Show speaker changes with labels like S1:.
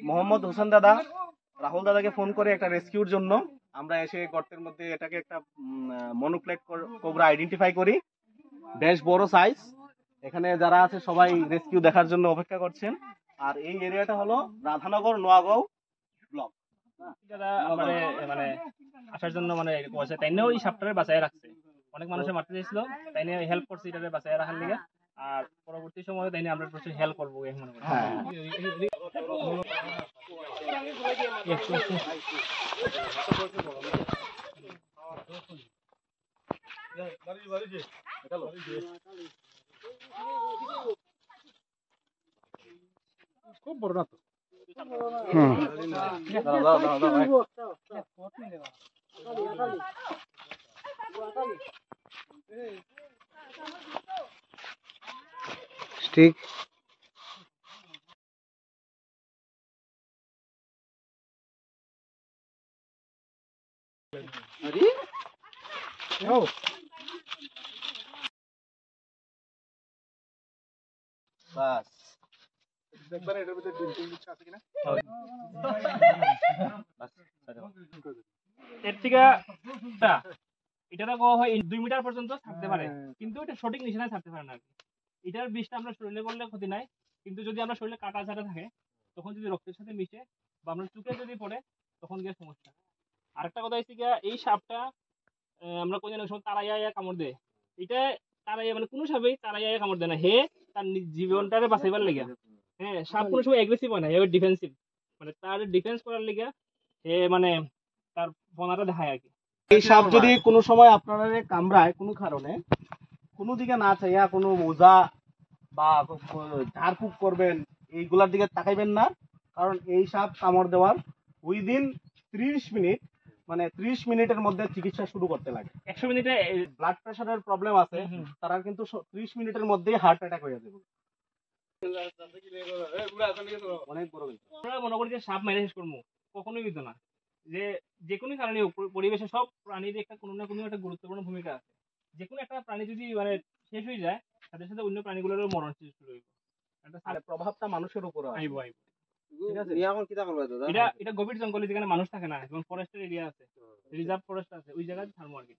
S1: মোহাম্মদ হোসেন দাদা রাহুল দাদাকে ফোন করে একটা রেস্কিউর জন্য আমরা এসে গর্তের মধ্যে এটাকে একটা মনোপ্লেট কোবরা আইডেন্টিফাই করি। বেশ বড় সাইজ। এখানে যারা আছে সবাই রেস্কিউ দেখার জন্য অপেক্ষা করছেন। আর এই এরিয়াটা হলো রাধানগর নোয়াগাঁও ব্লক।
S2: যারা মানে আসার জন্য তাই নিয়েও এই সাপটারে বাঁচায় রাখছে। অনেক মানুষের মারতে চাইছিল, তাই নিয়ে হেল্প করছে এটারে বাঁচায় রাখার লিগে। আর পরবর্তী সময়ে তাই নিয়ে আমরা প্রচুর হেল্প করবো এই মনে করি।
S1: খুব বড় না তো।
S3: ঠিক
S1: বাস দেখবেন এটার ভিতরে ডিম কিছু আছে কিনা।
S2: এর থেকে এটা হয় 2 মিটার পর্যন্ত থাকতে পারে, কিন্তু এটা সঠিক নিশানায় থাকতে পারে না। এটার বিষটা আমরা শরীরে করলে ক্ষতি নাই, কিন্তু যদি আমরা শরীরে কাটা ছাটা থাকে তখন যদি রক্তের সাথে মিশে বা আমরা চোখে যদি পড়ে তখন গিয়ে সমস্যা। আরেকটা কথা হচ্ছে গিয়া এই সাপটা আমরা কোন সময় তারাইয়া কামড় দেয়। এটা তারাইয়া কোনো সাপেই তারাইয়া কামড় দেয় না। হে তার জীবনটারে বাঁচাইবার লেগে। হ্যাঁ, সাপ কোনো সময় অ্যাগ্রেসিভ হয় না, হে ডিফেন্সিভ। তার ডিফেন্স করার লেগে হে তার ফোনাটা দেখায় আর কি।
S1: এই সাপ যদি কোনো সময় আপনারা কামড়ায় কোনো কারণে, কোনো দিকে না চাইয়া কোনো ওজা বা ঝাড়ফুঁক করবেন এইগুলার দিকে তাকাইবেন না। কারণ এই সাপ কামড় দেওয়ার উইদিন 30 মিনিট 30 মিনিটের মধ্যে চিকিৎসা শুরু করতে লাগে।
S2: 100 মিনিটে
S1: ব্লাড প্রেশারের প্রবলেম আছে তারা কিন্তু 30 মিনিটের মধ্যেই হার্ট অ্যাটাক হয়ে যাবে। অনেক বড়
S2: আমরা মনে করি যে সাপ মেরে শেষ করবো, কখনোই কিন্তু না। যে কোনো কারণে পরিবেশে সব প্রাণীর একটা কোনো না কোনো একটা গুরুত্বপূর্ণ ভূমিকা আছে। যে কোনো একটা প্রাণী যদি শেষ হয়ে যায়, সাথে সাথে অন্য প্রাণীগুলোরও মরণ শেষ শুরু হইব।
S1: প্রভাবটা মানুষের উপর
S2: আইব। এটা গভীর জঙ্গলে যেখানে মানুষ থাকে না এবং ফরেস্টের এরিয়া আছে, রিজার্ভ ফরেস্ট আছে, ওই জায়গায় ছাড়বো আর কি।